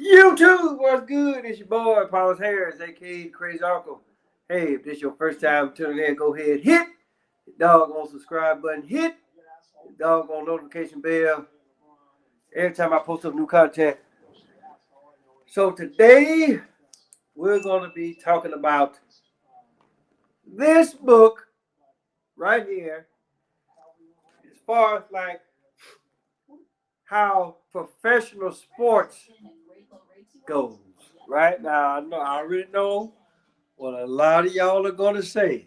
YouTube, what's good? It's your boy, Paulus Harris, aka the Crazy Uncle. Hey, if this is your first time tuning in, go ahead, hit the doggone subscribe button, hit the doggone notification bell every time I post up new content. So today, we're going to be talking about this book right here, as far as like how professional sports goes. Right now, I already know what a lot of y'all are going to say.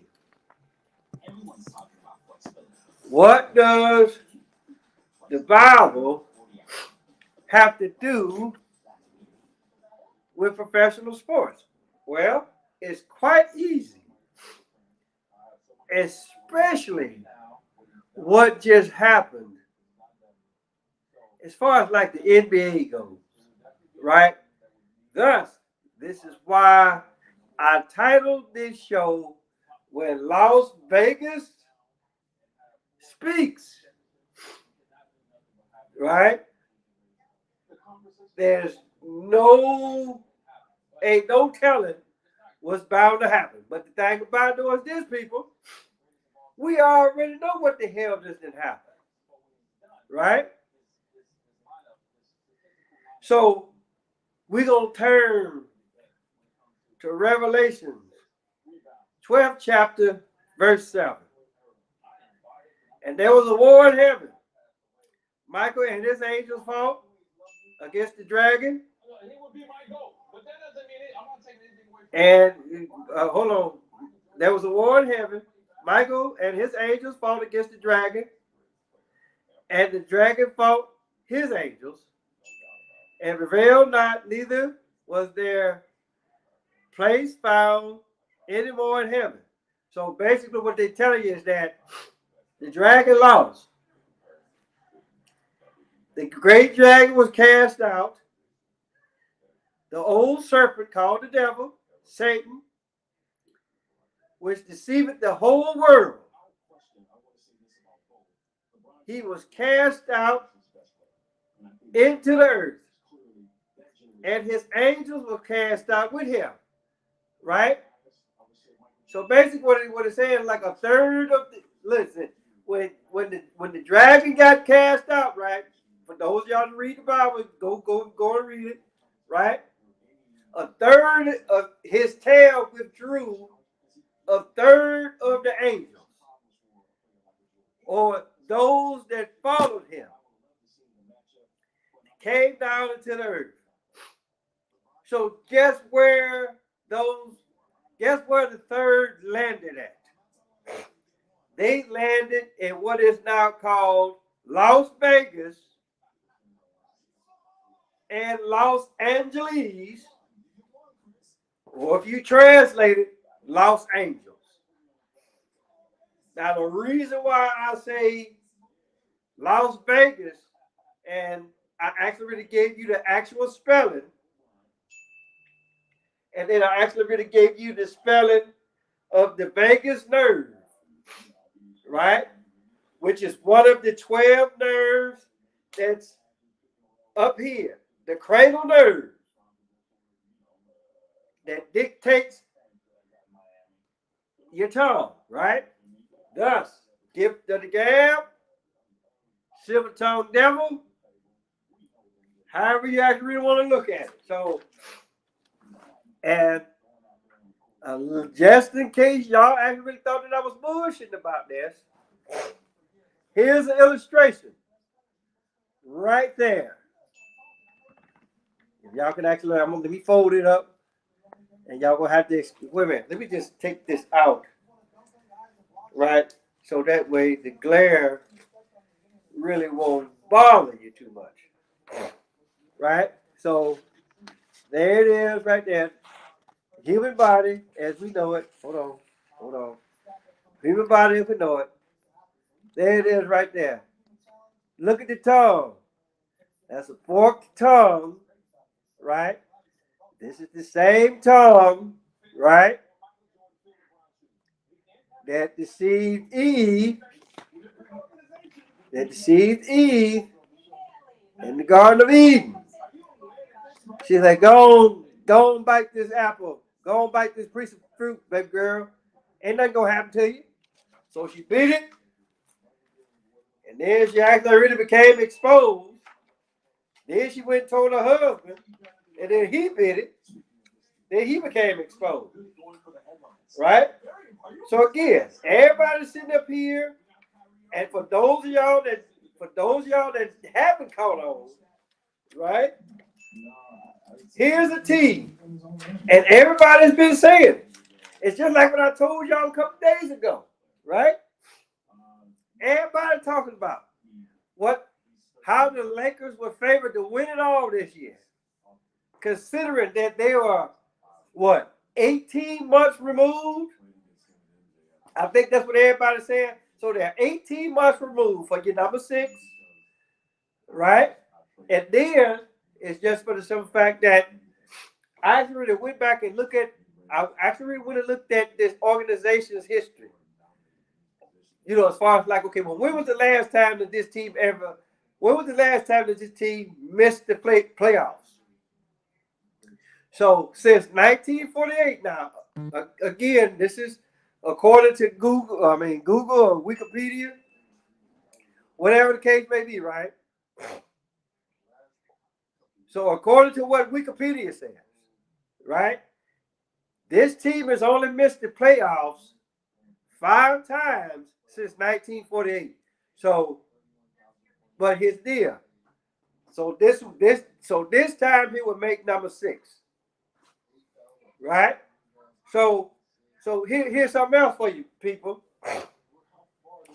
What does the Bible have to do with professional sports? Well, it's quite easy, especially what just happened as far as like the NBA goes, right? Thus, this is why I titled this show When Las Vegas Speaks, right? There's ain't no telling what's bound to happen. But the thing about it is this, people, we already know what the hell just didn't happen, right? So we're going to turn to Revelation 12th chapter, verse 7. And there was a war in heaven. Michael and his angels fought against the dragon. And hold on. There was a war in heaven. Michael and his angels fought against the dragon. And the dragon fought his angels. And prevailed not, neither was their place found anymore in heaven. So basically what they're telling you is that the dragon lost. The great dragon was cast out. The old serpent called the devil, Satan, which deceiveth the whole world. He was cast out into the earth. And his angels were cast out with him. Right? So basically what it's saying, like a third of the, listen, when the dragon got cast out, right? For those of y'all to read the Bible, go and read it, right? A third of his tail withdrew, a third of the angels, or those that followed him, came down into the earth. So guess where the third landed at? They landed in what is now called Las Vegas and Los Angeles, or if you translate it, Los Angeles. Now the reason why I say Las Vegas, and I actually really gave you the actual spelling, and then I actually really gave you the spelling of the vagus nerve, right? Which is one of the 12 nerves that's up here, the cranial nerve that dictates your tongue, right? Thus, gift of the gab, silver tongue devil, however you actually really want to look at it. So, and just in case y'all actually really thought that I was bullshitting about this, here's an illustration right there. If y'all can actually, let me fold it up, and y'all gonna have to wait a minute. Let me just take this out, right? So that way the glare really won't bother you too much, right? So there it is, right there. Human body as we know it. Hold on. Human body as we know it. There it is, right there. Look at the tongue. That's a forked tongue, right? This is the same tongue, right, that deceived Eve in the Garden of Eden. She's like, go on, bite this apple. Go on, bite this piece of fruit, baby girl. Ain't nothing gonna happen to you. So she bit it, and then she actually really became exposed. Then she went and told her husband, and then he bit it. Then he became exposed. Right? So again, everybody's sitting up here, and for those of y'all that haven't caught on, right? Here's a team, and everybody's been saying it. It's just like what I told y'all a couple days ago, right? Everybody talking about how the Lakers were favored to win it all this year, considering that they were 18 months removed. I think that's what everybody's saying. So they're 18 months removed for your number 6, right? And then it's just for the simple fact that I actually went back and looked at this organization's history. You know, as far as like, okay, well, when was the last time that this team missed the playoffs? So since 1948 now, again, this is according to Google or Wikipedia, whatever the case may be, right? So according to what Wikipedia says, right, this team has only missed the playoffs 5 times since 1948. So, but here's the deal. So this time he would make number 6, right? So here's something else for you people.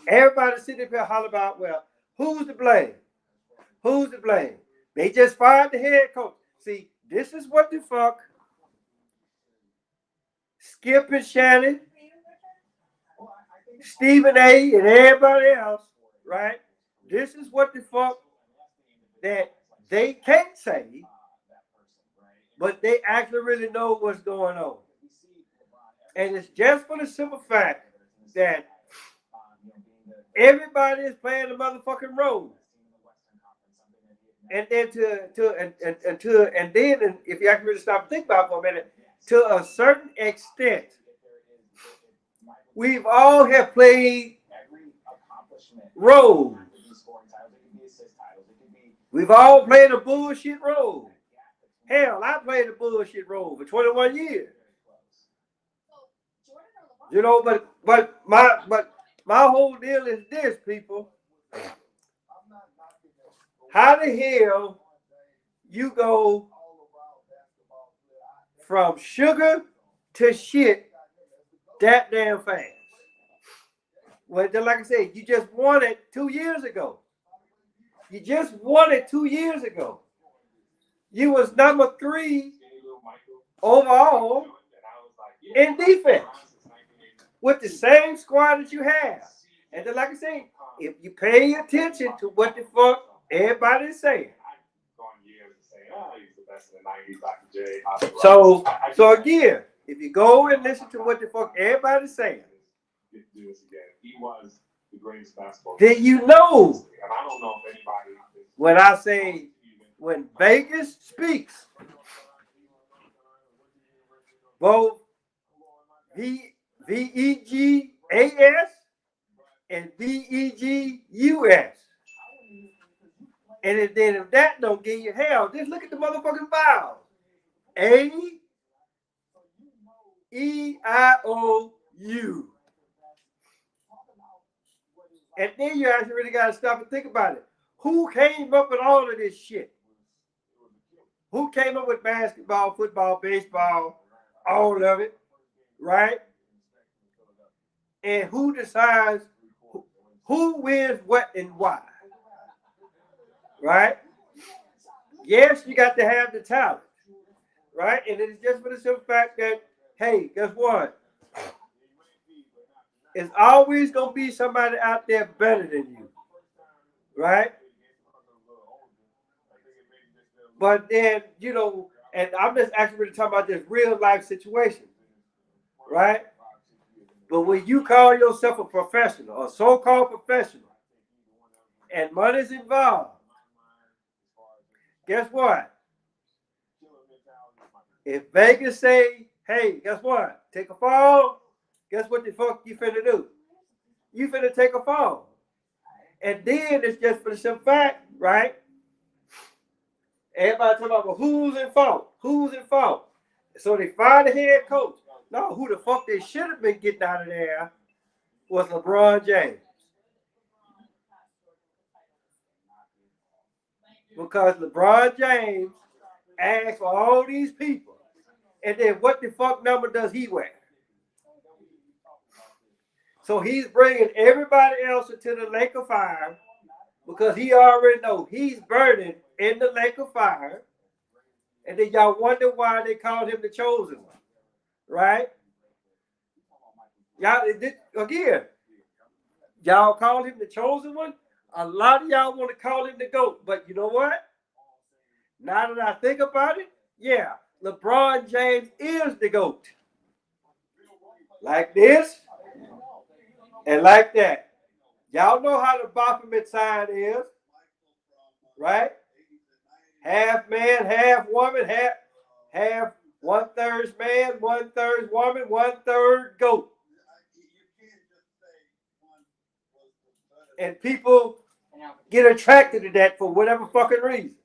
Everybody sitting here holler about, well, who's to blame? Who's to blame? They just fired the head coach. See, this is what the fuck Skip and Shannon, Stephen A, and everybody else, right? This is what the fuck that they can't say, but they actually really know what's going on. And it's just for the simple fact that everybody is playing the motherfucking role. And then if you actually really stop and think about it for a minute, to a certain extent, we've all have played roles. We've all played a bullshit role. Hell, I played a bullshit role for 21 years. You know, but my whole deal is this, people. How the hell you go from sugar to shit that damn fast? Well, like I said, you just won it 2 years ago. You just won it 2 years ago. You was number 3 overall in defense with the same squad that you have. And then, like I said, if you pay attention to what the fuck everybody's saying. So again, if you go and listen to what the fuck everybody's saying, then you know when I say when Vegas speaks, both VEGAS and VEGUS. And then if that don't give you hell, just look at the motherfucking vowels. A-E-I-O-U. And then you actually really got to stop and think about it. Who came up with all of this shit? Who came up with basketball, football, baseball, all of it, right? And who decides who wins what and why? Right? Yes, you got to have the talent, right? And it's just for the simple fact that, hey, guess what? It's always going to be somebody out there better than you, right? But then, you know, and I'm just actually really talking about this real life situation, right? But when you call yourself a professional, a so-called professional, and money's involved, guess what? If Vegas say, hey, guess what? Take a fall, guess what the fuck you finna do? You finna take a fall. And then it's just for the simple fact, right? Everybody talking about, well, who's in fault? Who's in fault? So they fired the head coach. No, who the fuck they should have been getting out of there was LeBron James. Because LeBron James asked for all these people. And then what the fuck number does he wear? So he's bringing everybody else into the lake of fire because he already knows he's burning in the lake of fire. And then y'all wonder why they called him the chosen one, right? Y'all, again, y'all call him the chosen one. A lot of y'all want to call him the GOAT. But you know what? Now that I think about it, yeah, LeBron James is the GOAT. Like this and like that. Y'all know how the Baphomet sign is, right? Half man, half woman, half 1/3 man, 1/3 woman, 1/3 GOAT. And people get attracted to that for whatever fucking reason.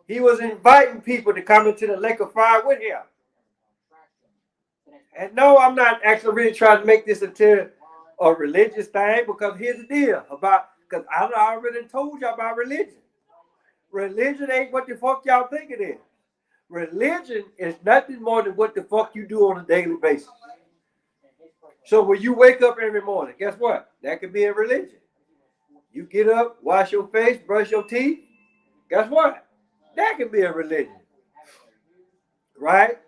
He was inviting people to come into the lake of fire with him. And no, I'm not actually really trying to make this into a religious thing, because here's the deal about, because I already told y'all about religion. Religion ain't what the fuck y'all think it is. Religion is nothing more than what the fuck you do on a daily basis. So when you wake up every morning, guess what? That could be a religion. You get up, wash your face, brush your teeth. Guess what? That could be a religion. Right?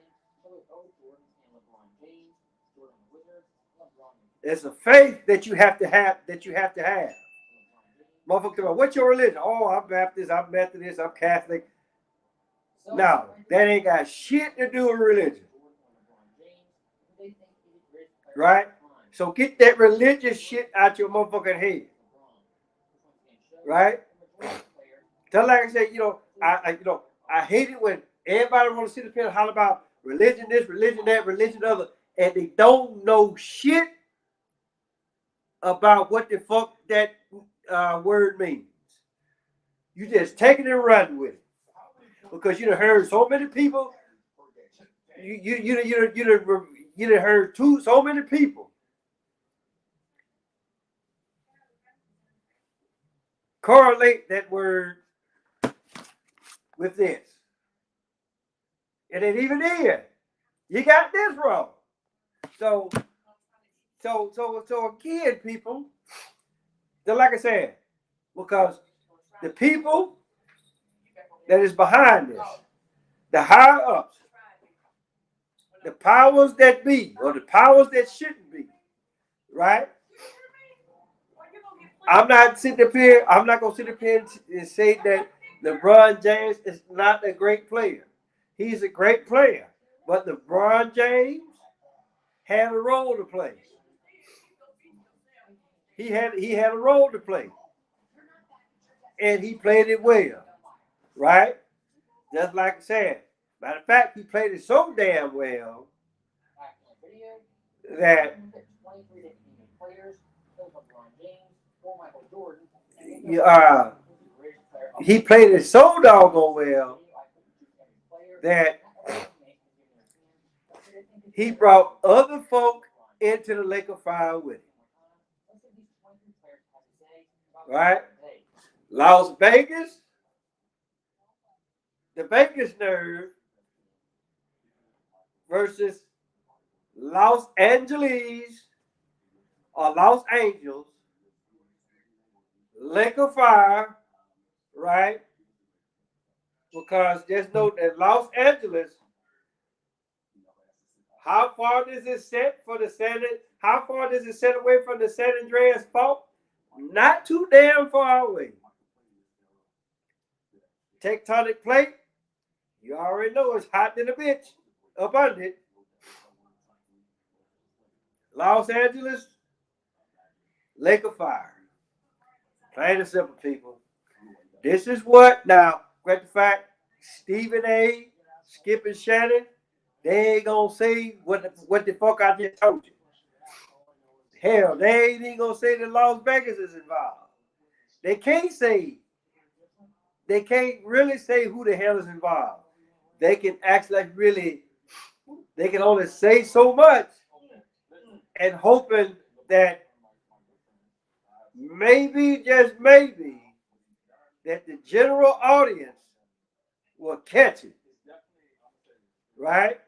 It's a faith that you have to have, Motherfucker, what's your religion? Oh, I'm Baptist, I'm Methodist, I'm Catholic. No, that ain't got shit to do with religion. Right? So get that religious shit out your motherfucking head. Right? Just like I said, I hate it when everybody want to sit up here and holler about religion this, religion that, religion other, and they don't know shit about what the fuck that word means. You just take it and run with it, because you done heard so many people. You done heard so many people correlate that word with this, and it even is. You got this wrong. So again, people, like I said, because the people that is behind this, the higher ups, the powers that be, or the powers that shouldn't be, right? I'm not going to sit up here and say that LeBron James is not a great player. He's a great player, but LeBron James had a role to play. He had a role to play, and he played it well, right? Just like I said. Matter of fact, he played it so damn well that he played it so doggone well that he brought other folk into the lake of fire with him. Right? Las Vegas, the Vegas nerve versus Los Angeles or Los Angeles, lake of fire, right? Because there's no that Los Angeles. How far does it set for the How far does it set away from the San Andreas fault? Not too damn far away. Tectonic plate, you already know it's hot than a bitch up under it. Los Angeles, lake of fire. Plain and simple, people. This is what now. Great the fact Stephen A., Skip and Shannon, they ain't gonna say what the fuck I just told you. Hell, they ain't even gonna say that Las Vegas is involved. They can't say, they can't really say who the hell is involved. They can act like really, they can only say so much and hoping that maybe, just maybe, that the general audience will catch it. Right?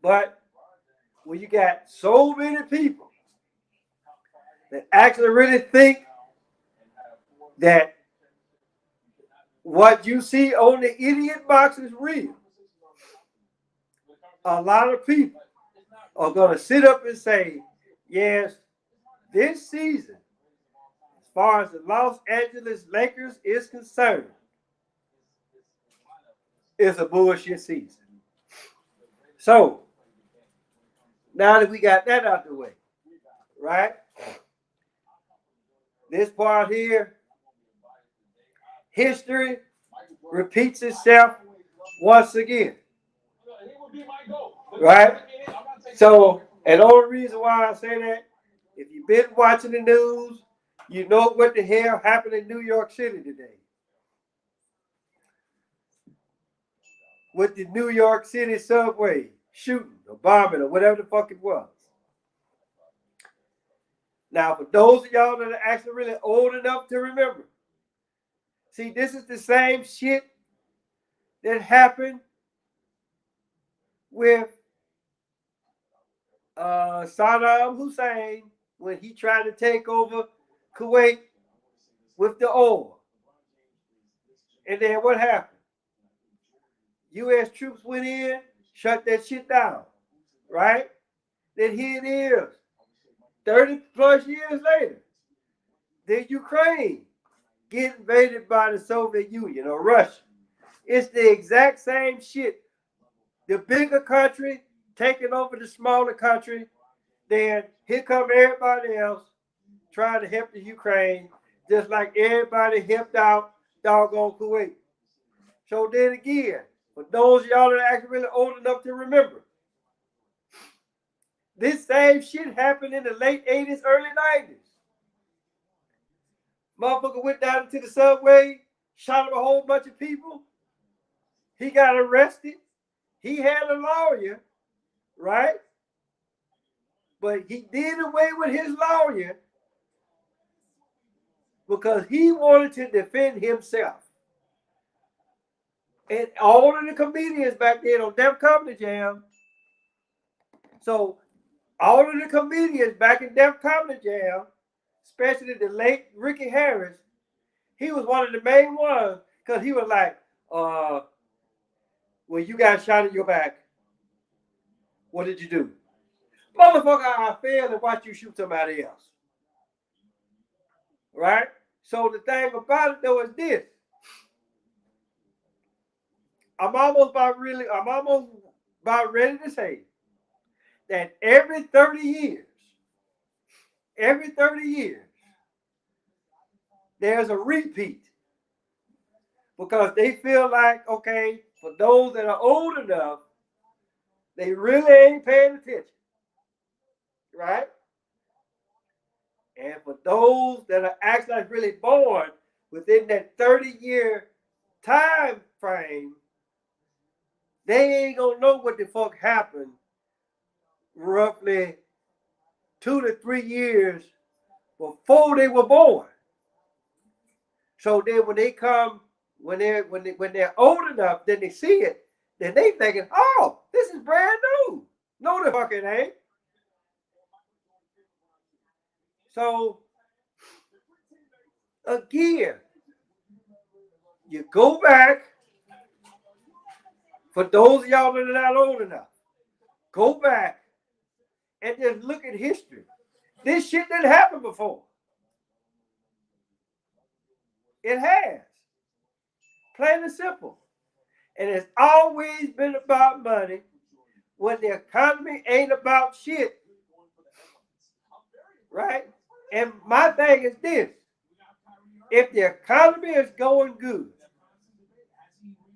But when you got so many people that actually really think that what you see on the idiot box is real, a lot of people are going to sit up and say, yes, this season, as far as the Los Angeles Lakers is concerned, is a bullshit season. So, now that we got that out the way, right? This part here, history repeats itself once again. Right? So, and the only reason why I say that, if you've been watching the news, you know what the hell happened in New York City today. With the New York City subway shooting or bombing or whatever the fuck it was. Now, for those of y'all that are actually really old enough to remember, see, this is the same shit that happened with Saddam Hussein when he tried to take over Kuwait with the oil. And then what happened? U.S. troops went in, shut that shit down, right? Then here it is, 30 plus years later, the Ukraine get invaded by the Soviet Union or Russia. It's the exact same shit. The bigger country taking over the smaller country, then here come everybody else trying to help the Ukraine, just like everybody helped out doggone Kuwait. So then again, for those of y'all that are actually really old enough to remember, this same shit happened in the late 80s, early 90s. Motherfucker went down into the subway, shot up a whole bunch of people. He got arrested. He had a lawyer, right? But he did away with his lawyer because he wanted to defend himself. And all of the comedians back then on Def Comedy Jam, so all of the comedians back in Def Comedy Jam, especially the late Ricky Harris, he was one of the main ones because he was like, when you got shot in your back, what did you do? Motherfucker, I failed to watch you shoot somebody else. Right? So the thing about it though is this. I'm almost about ready to say that every 30 years, there's a repeat. Because they feel like, okay, for those that are old enough, they really ain't paying attention. Right? And for those that are actually really born within that 30-year time frame, they ain't gonna know what the fuck happened roughly 2 to 3 years before they were born. So then when they come, when they're old enough, then they see it, then they thinking, oh, this is brand new. No, the fuck it ain't. So again, you go back, for those of y'all that are not old enough, go back and just look at history. This shit didn't happen before. It has. Plain and simple. And it's always been about money when the economy ain't about shit. Right? And my thing is this. If the economy is going good,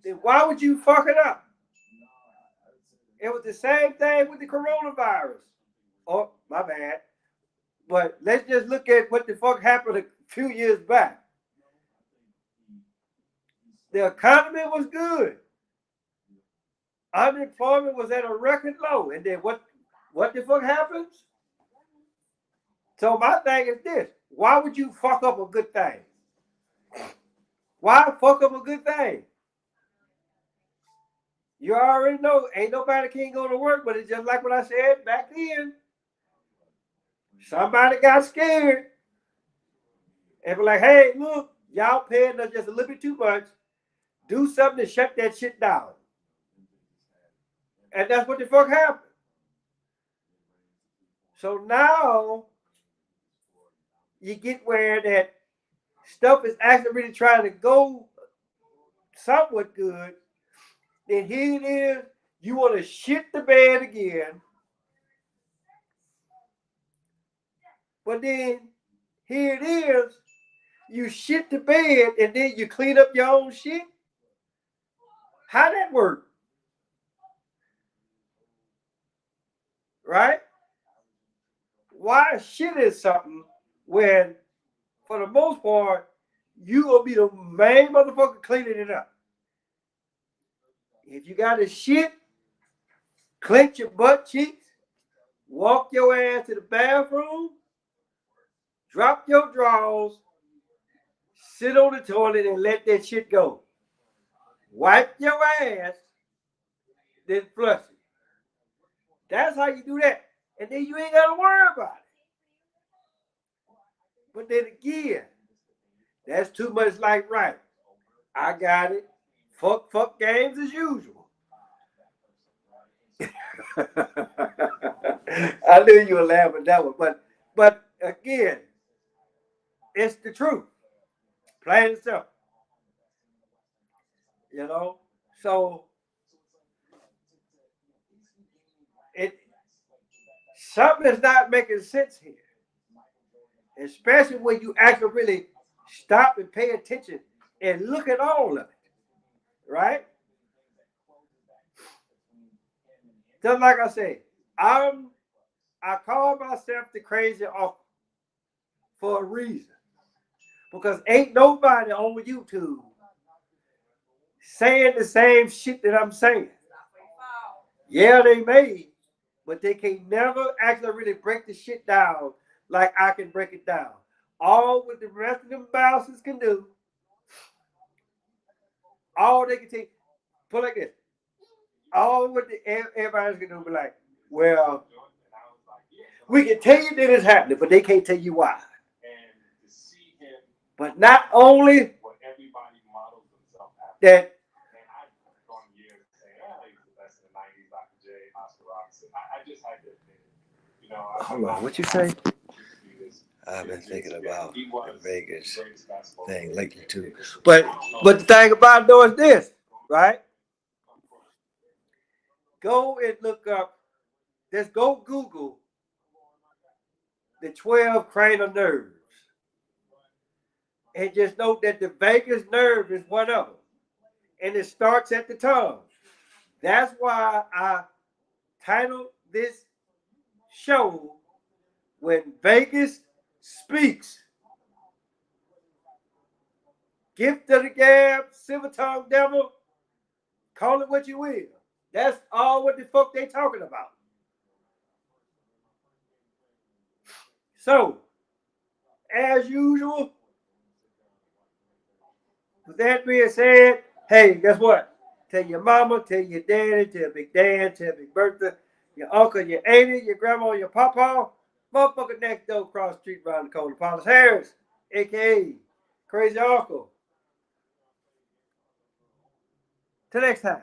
then why would you fuck it up? It was the same thing with the coronavirus. Oh, my bad. But let's just look at what the fuck happened a few years back. The economy was good. Unemployment was at a record low. And then what the fuck happens? So my thing is this. Why would you fuck up a good thing? Why fuck up a good thing? You already know ain't nobody can go to work, but it's just like what I said back then. Somebody got scared and be like, hey, look, y'all paying us just a little bit too much. Do something to shut that shit down. And that's what the fuck happened. So now you get where that stuff is actually really trying to go somewhat good. Then here it is, you want to shit the bed again. But then here it is, you shit the bed and then you clean up your own shit. How that work? Right? Why shit is something when, for the most part, you gonna be the main motherfucker cleaning it up? If you got to shit, clench your butt cheeks, walk your ass to the bathroom, drop your drawers, sit on the toilet and let that shit go. Wipe your ass, then flush it. That's how you do that. And then you ain't got to worry about it. But then again, that's too much like right. I got it. Fuck games as usual. I knew you were laughing at that one. But again, it's the truth. Plain and simple. You know? So something is not making sense here. Especially when you actually really stop and pay attention and look at all of it. Right? Just like I said, I call myself the crazy uncle for a reason. Because ain't nobody on YouTube saying the same shit that I'm saying. Yeah, they may, but they can never actually really break the shit down like I can break it down. All what the rest of them bouncers can do, all they can take, put like this. All what everybody's gonna do be like, well, we can tell you that it's happening, but they can't tell you why. But not only that. Hold on, what you say? I've been thinking about the Vegas thing lately too. But the thing about it though is this, right? Go and look up. Just go Google the 12 cranial nerves, and just note that the vagus nerve is one of them, and it starts at the tongue. That's why I titled this show "When Vegas Speaks." Gift of the gab, silver tongue devil, call it what you will. That's all what the fuck they talking about. So, as usual, with that being said, hey, guess what? Tell your mama, tell your daddy, tell Big Dan, tell Big Bertha, your uncle, your auntie, your grandma, your papa, motherfucker next door across the street around the corner, Paulus Harris, a.k.a. Crazy Uncle. Till next time.